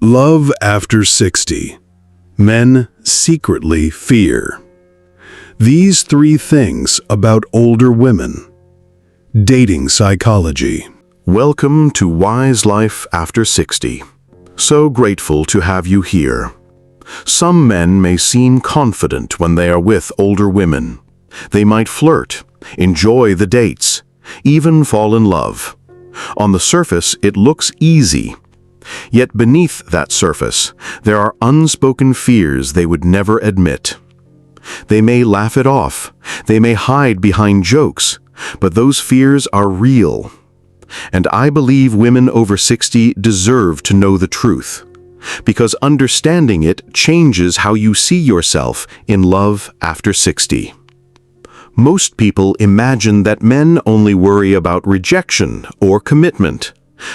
Love after 60. Men secretly fear. These three things about older women. Dating psychology. Welcome to Wise Life After 60. So grateful to have you here. Some men may seem confident when they are with older women. They might flirt, enjoy the dates, even fall in love. On the surface, it looks easy. Yet beneath that surface, there are unspoken fears they would never admit. They may laugh it off, they may hide behind jokes, but those fears are real. And I believe women over 60 deserve to know the truth, because understanding it changes how you see yourself in love after 60. Most people imagine that men only worry about rejection or commitment.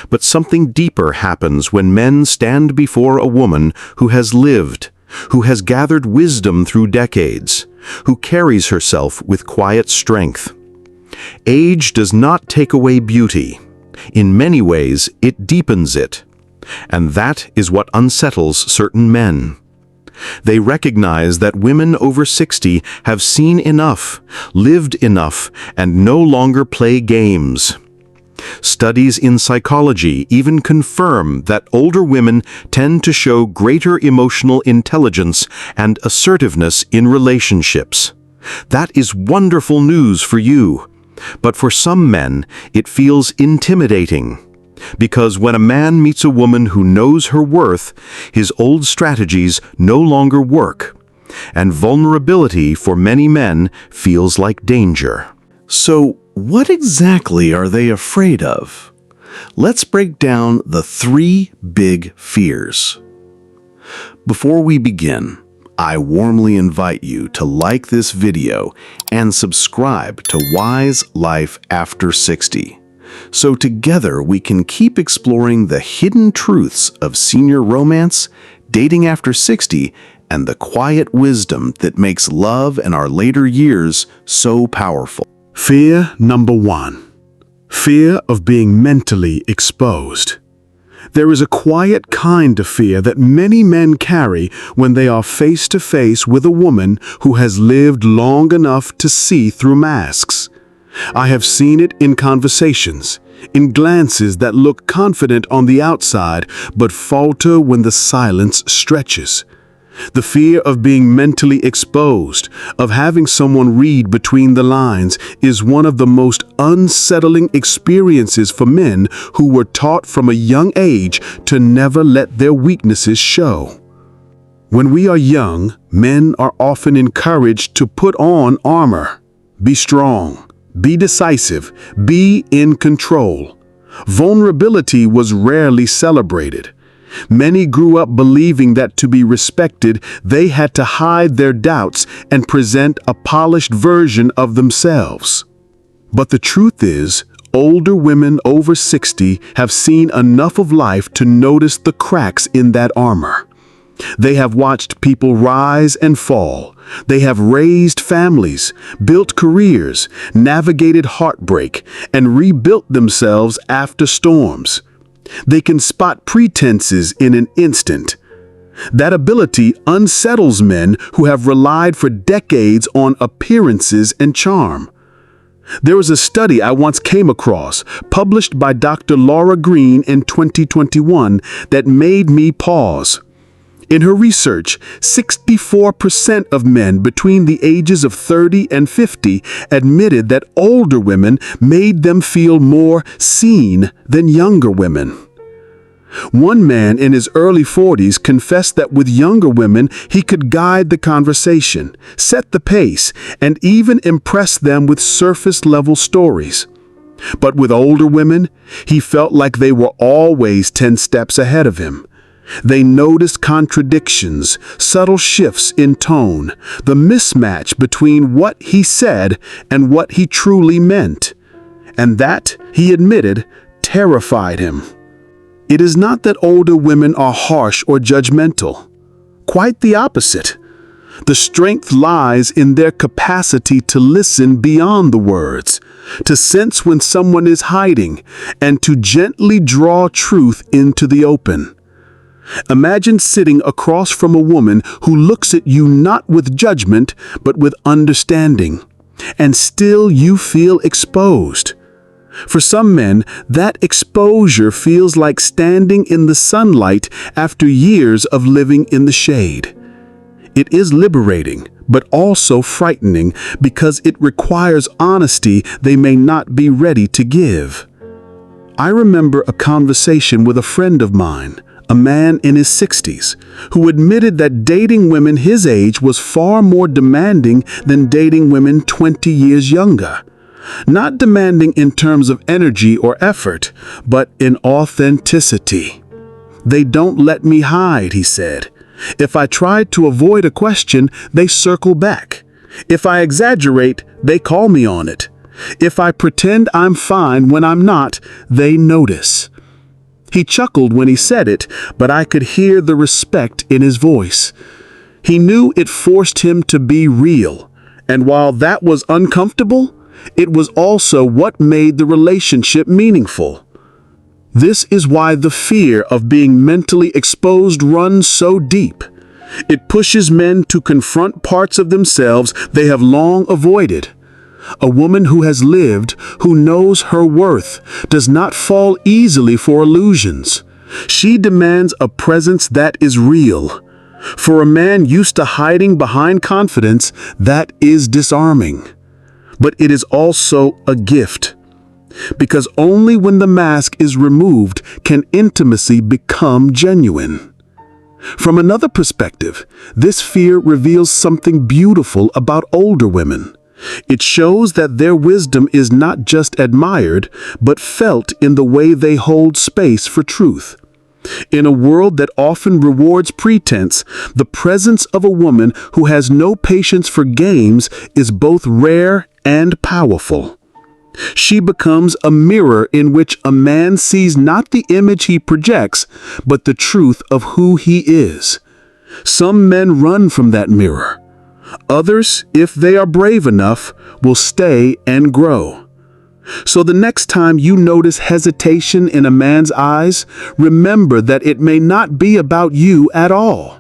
But something deeper happens when men stand before a woman who has lived, who has gathered wisdom through decades, who carries herself with quiet strength. Age does not take away beauty. In many ways, it deepens it. And that is what unsettles certain men. They recognize that women over 60 have seen enough, lived enough, and no longer play games. Studies in psychology even confirm that older women tend to show greater emotional intelligence and assertiveness in relationships. That is wonderful news for you. But for some men, it feels intimidating. Because when a man meets a woman who knows her worth, his old strategies no longer work. And vulnerability for many men feels like danger. So, what exactly are they afraid of? Let's break down the three big fears. Before we begin, I warmly invite you to like this video and subscribe to Wise Life After 60, so together we can keep exploring the hidden truths of senior romance, dating after 60, and the quiet wisdom that makes love in our later years so powerful. Fear number 1. Fear of being mentally exposed. There is a quiet kind of fear that many men carry when they are face to face with a woman who has lived long enough to see through masks. I have seen it in conversations, in glances that look confident on the outside but falter when the silence stretches. The fear of being mentally exposed, of having someone read between the lines, is one of the most unsettling experiences for men who were taught from a young age to never let their weaknesses show. When we are young, men are often encouraged to put on armor. Be strong, be decisive, be in control. Vulnerability was rarely celebrated. Many grew up believing that to be respected, they had to hide their doubts and present a polished version of themselves. But the truth is, older women over 60 have seen enough of life to notice the cracks in that armor. They have watched people rise and fall. They have raised families, built careers, navigated heartbreak, and rebuilt themselves after storms. They can spot pretenses in an instant. That ability unsettles men who have relied for decades on appearances and charm. There was a study I once came across, published by Dr. Laura Green in 2021, that made me pause. In her research, 64% of men between the ages of 30 and 50 admitted that older women made them feel more seen than younger women. One man in his early 40s confessed that with younger women, he could guide the conversation, set the pace, and even impress them with surface-level stories. But with older women, he felt like they were always 10 steps ahead of him. They noticed contradictions, subtle shifts in tone, the mismatch between what he said and what he truly meant. And that, he admitted, terrified him. It is not that older women are harsh or judgmental. Quite the opposite. The strength lies in their capacity to listen beyond the words, to sense when someone is hiding, and to gently draw truth into the open. Imagine sitting across from a woman who looks at you not with judgment, but with understanding, and still you feel exposed. For some men, that exposure feels like standing in the sunlight after years of living in the shade. It is liberating, but also frightening because it requires honesty they may not be ready to give. I remember a conversation with a friend of mine, a man in his 60s, who admitted that dating women his age was far more demanding than dating women 20 years younger. Not demanding in terms of energy or effort, but in authenticity. "They don't let me hide," he said. "If I try to avoid a question, they circle back. If I exaggerate, they call me on it. If I pretend I'm fine when I'm not, they notice." He chuckled when he said it, but I could hear the respect in his voice. He knew it forced him to be real, and while that was uncomfortable, it was also what made the relationship meaningful. This is why the fear of being mentally exposed runs so deep. It pushes men to confront parts of themselves they have long avoided. A woman who has lived, who knows her worth, does not fall easily for illusions. She demands a presence that is real. For a man used to hiding behind confidence, that is disarming. But it is also a gift. Because only when the mask is removed can intimacy become genuine. From another perspective, this fear reveals something beautiful about older women. It shows that their wisdom is not just admired, but felt in the way they hold space for truth. In a world that often rewards pretense, the presence of a woman who has no patience for games is both rare and powerful. She becomes a mirror in which a man sees not the image he projects, but the truth of who he is. Some men run from that mirror. Others, if they are brave enough, will stay and grow. So the next time you notice hesitation in a man's eyes, remember that it may not be about you at all.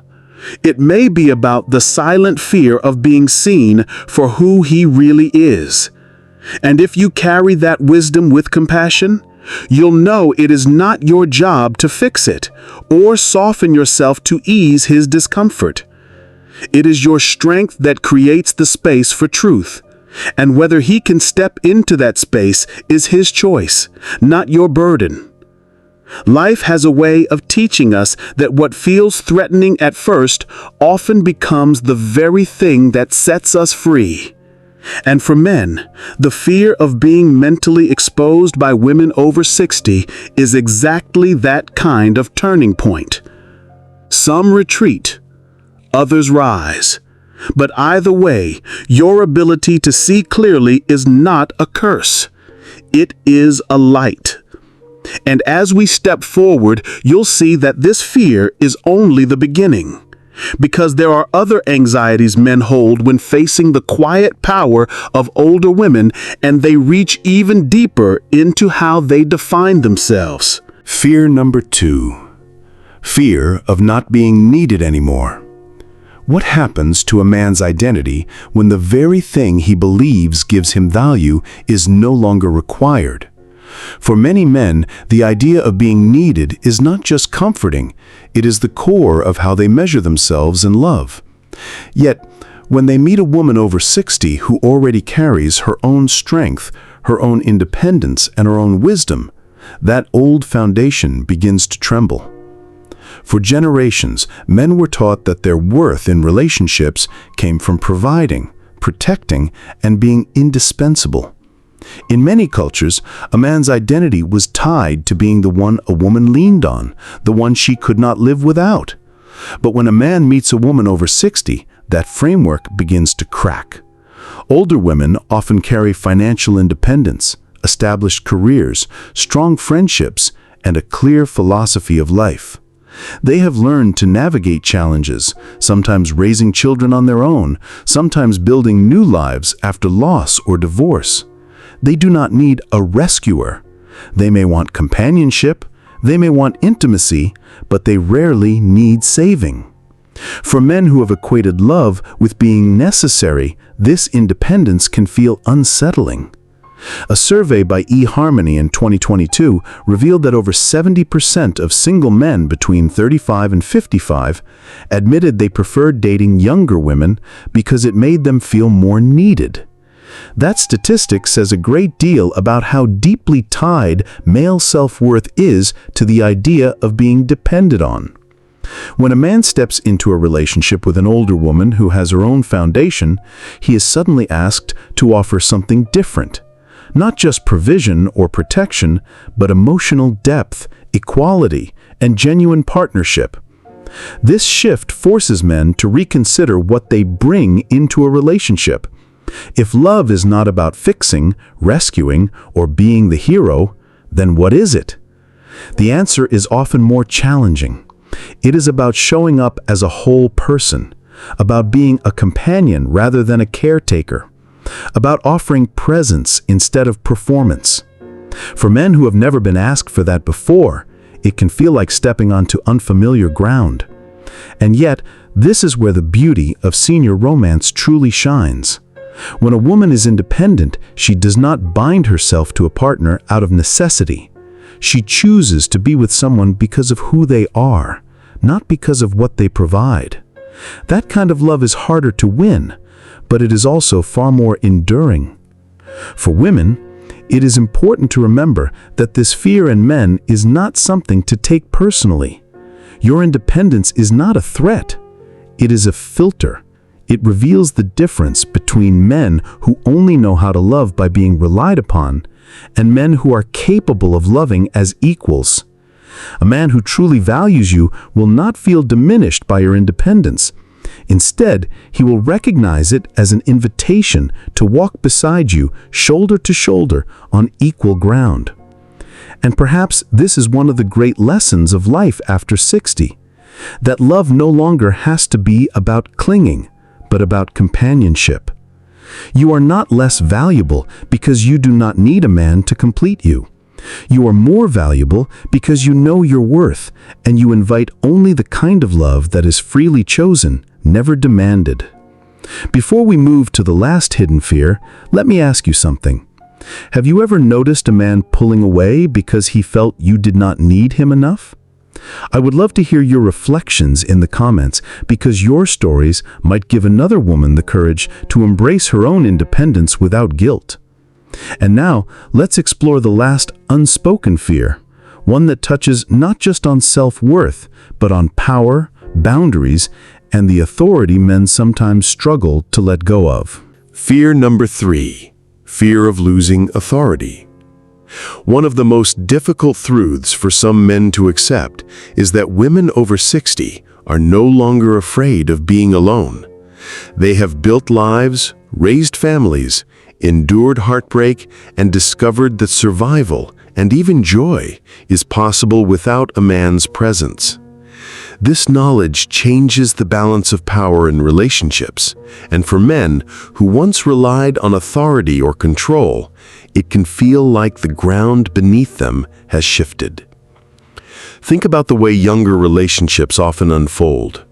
It may be about the silent fear of being seen for who he really is. And if you carry that wisdom with compassion, you'll know it is not your job to fix it or soften yourself to ease his discomfort. It is your strength that creates the space for truth. And whether he can step into that space is his choice, not your burden. Life has a way of teaching us that what feels threatening at first often becomes the very thing that sets us free. And for men, the fear of being mentally exposed by women over 60 is exactly that kind of turning point. Some retreat, others rise. But either way, your ability to see clearly is not a curse. It is a light. And as we step forward, you'll see that this fear is only the beginning. Because there are other anxieties men hold when facing the quiet power of older women, and they reach even deeper into how they define themselves. Fear number 2. Fear of not being needed anymore. What happens to a man's identity when the very thing he believes gives him value is no longer required? For many men, the idea of being needed is not just comforting, it is the core of how they measure themselves in love. Yet, when they meet a woman over 60 who already carries her own strength, her own independence, and her own wisdom, that old foundation begins to tremble. For generations, men were taught that their worth in relationships came from providing, protecting, and being indispensable. In many cultures, a man's identity was tied to being the one a woman leaned on, the one she could not live without. But when a man meets a woman over 60, that framework begins to crack. Older women often carry financial independence, established careers, strong friendships, and a clear philosophy of life. They have learned to navigate challenges, sometimes raising children on their own, sometimes building new lives after loss or divorce. They do not need a rescuer. They may want companionship, They may want intimacy, but they rarely need saving. For men who have equated love with being necessary, this independence can feel unsettling. A survey by eHarmony in 2022 revealed that over 70% of single men between 35 and 55 admitted they preferred dating younger women because it made them feel more needed. That statistic says a great deal about how deeply tied male self-worth is to the idea of being depended on. When a man steps into a relationship with an older woman who has her own foundation, he is suddenly asked to offer something different. Not just provision or protection, but emotional depth, equality, and genuine partnership. This shift forces men to reconsider what they bring into a relationship. If love is not about fixing, rescuing, or being the hero, then what is it? The answer is often more challenging. It is about showing up as a whole person, about being a companion rather than a caretaker, about offering presence instead of performance. For men who have never been asked for that before, it can feel like stepping onto unfamiliar ground. And yet, this is where the beauty of senior romance truly shines. When a woman is independent, she does not bind herself to a partner out of necessity. She chooses to be with someone because of who they are, not because of what they provide. That kind of love is harder to win, but it is also far more enduring. For women, it is important to remember that this fear in men is not something to take personally. Your independence is not a threat. It is a filter. It reveals the difference between men who only know how to love by being relied upon and men who are capable of loving as equals. A man who truly values you will not feel diminished by your independence. Instead, he will recognize it as an invitation to walk beside you, shoulder to shoulder, on equal ground. And perhaps this is one of the great lessons of life after 60, that love no longer has to be about clinging, but about companionship. You are not less valuable because you do not need a man to complete you. You are more valuable because you know your worth, and you invite only the kind of love that is freely chosen, never demanded. Before we move to the last hidden fear, let me ask you something. Have you ever noticed a man pulling away because he felt you did not need him enough? I would love to hear your reflections in the comments, because your stories might give another woman the courage to embrace her own independence without guilt. And now, let's explore the last unspoken fear, one that touches not just on self-worth, but on power, boundaries, and the authority men sometimes struggle to let go of. Fear number 3, fear of losing authority. One of the most difficult truths for some men to accept is that women over 60 are no longer afraid of being alone. They have built lives, raised families, endured heartbreak, and discovered that survival and even joy is possible without a man's presence. This knowledge changes the balance of power in relationships, and for men who once relied on authority or control, it can feel like the ground beneath them has shifted. Think about the way younger relationships often unfold.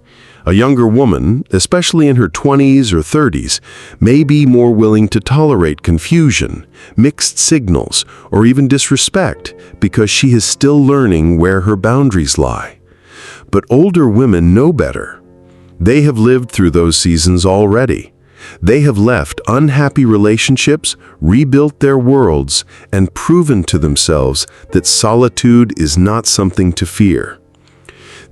A younger woman, especially in her 20s or 30s, may be more willing to tolerate confusion, mixed signals, or even disrespect because she is still learning where her boundaries lie. But older women know better. They have lived through those seasons already. They have left unhappy relationships, rebuilt their worlds, and proven to themselves that solitude is not something to fear.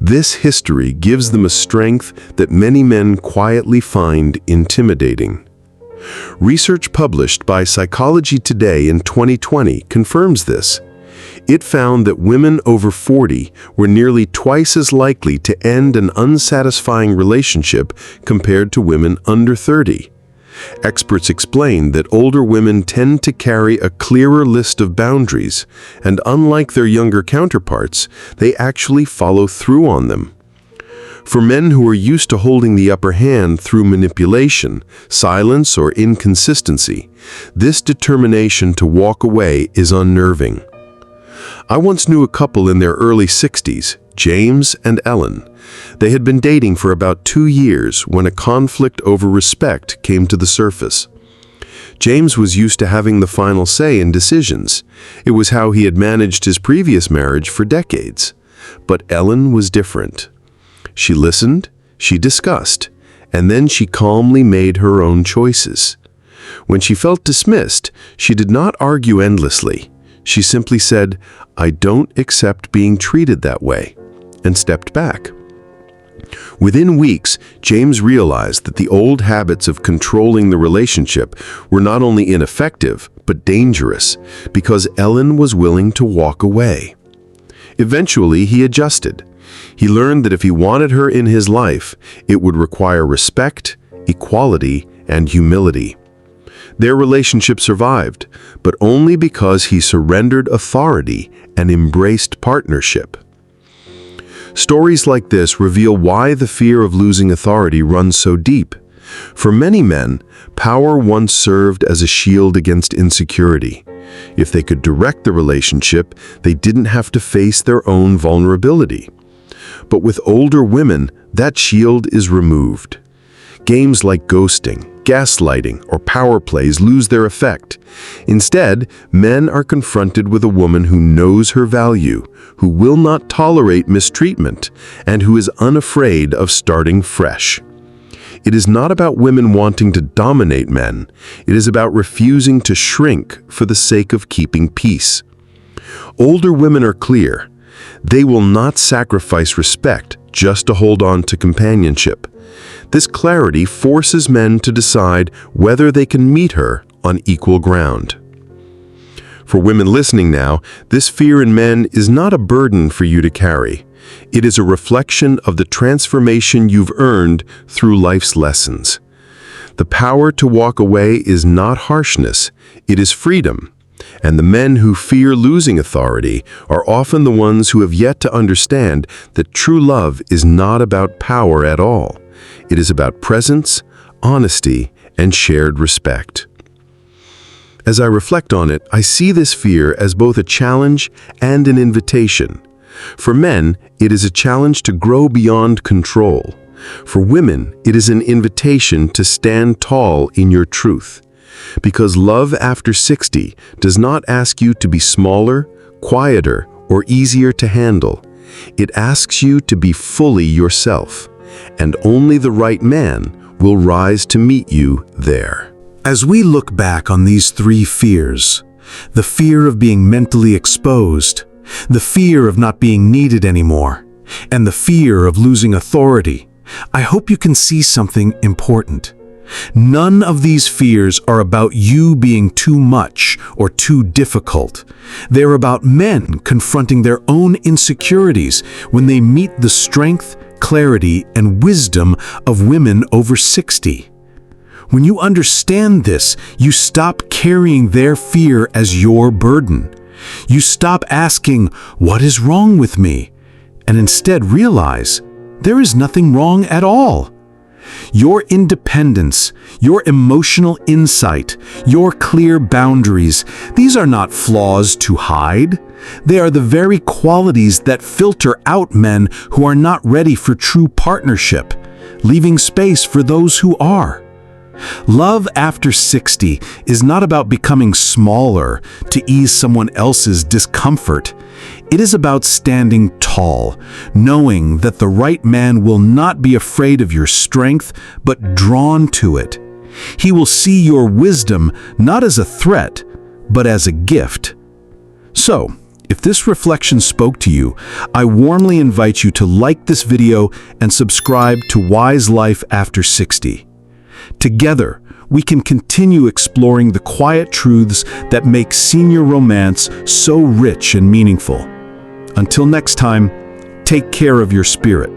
This history gives them a strength that many men quietly find intimidating. Research published by Psychology Today in 2020 confirms this. It found that women over 40 were nearly twice as likely to end an unsatisfying relationship compared to women under 30. Experts explain that older women tend to carry a clearer list of boundaries, and unlike their younger counterparts, they actually follow through on them. For men who are used to holding the upper hand through manipulation, silence, or inconsistency, this determination to walk away is unnerving. I once knew a couple in their early 60s, James and Ellen. They had been dating for about 2 years when a conflict over respect came to the surface. James was used to having the final say in decisions. It was how he had managed his previous marriage for decades. But Ellen was different. She listened, she discussed, and then she calmly made her own choices. When she felt dismissed, she did not argue endlessly. She simply said, "I don't accept being treated that way," and stepped back. Within weeks, James realized that the old habits of controlling the relationship were not only ineffective, but dangerous, because Ellen was willing to walk away. Eventually, he adjusted. He learned that if he wanted her in his life, it would require respect, equality, and humility. Their relationship survived, but only because he surrendered authority and embraced partnership. Stories like this reveal why the fear of losing authority runs so deep. For many men, power once served as a shield against insecurity. If they could direct the relationship, they didn't have to face their own vulnerability. But with older women, that shield is removed. Games like ghosting, gaslighting, or power plays lose their effect. Instead, men are confronted with a woman who knows her value, who will not tolerate mistreatment, and who is unafraid of starting fresh. It is not about women wanting to dominate men. It is about refusing to shrink for the sake of keeping peace. Older women are clear. They will not sacrifice respect just to hold on to companionship. This clarity forces men to decide whether they can meet her on equal ground. For women listening now, this fear in men is not a burden for you to carry. It is a reflection of the transformation you've earned through life's lessons. The power to walk away is not harshness, it is freedom. And the men who fear losing authority are often the ones who have yet to understand that true love is not about power at all. It is about presence, honesty, and shared respect. As I reflect on it, I see this fear as both a challenge and an invitation. For men, it is a challenge to grow beyond control. For women, it is an invitation to stand tall in your truth. Because love after 60 does not ask you to be smaller, quieter, or easier to handle. It asks you to be fully yourself, and only the right man will rise to meet you there. As we look back on these 3 fears, the fear of being mentally exposed, the fear of not being needed anymore, and the fear of losing authority, I hope you can see something important. None of these fears are about you being too much or too difficult. They're about men confronting their own insecurities when they meet the strength, clarity, and wisdom of women over 60. When you understand this, you stop carrying their fear as your burden. You stop asking, "What is wrong with me?" and instead realize, there is nothing wrong at all. Your independence, your emotional insight, your clear boundaries, these are not flaws to hide. They are the very qualities that filter out men who are not ready for true partnership, leaving space for those who are. Love after 60 is not about becoming smaller to ease someone else's discomfort. It is about standing tall, knowing that the right man will not be afraid of your strength, but drawn to it. He will see your wisdom not as a threat, but as a gift. So, if this reflection spoke to you, I warmly invite you to like this video and subscribe to Wise Life After 60. Together, we can continue exploring the quiet truths that make senior romance so rich and meaningful. Until next time, take care of your spirit.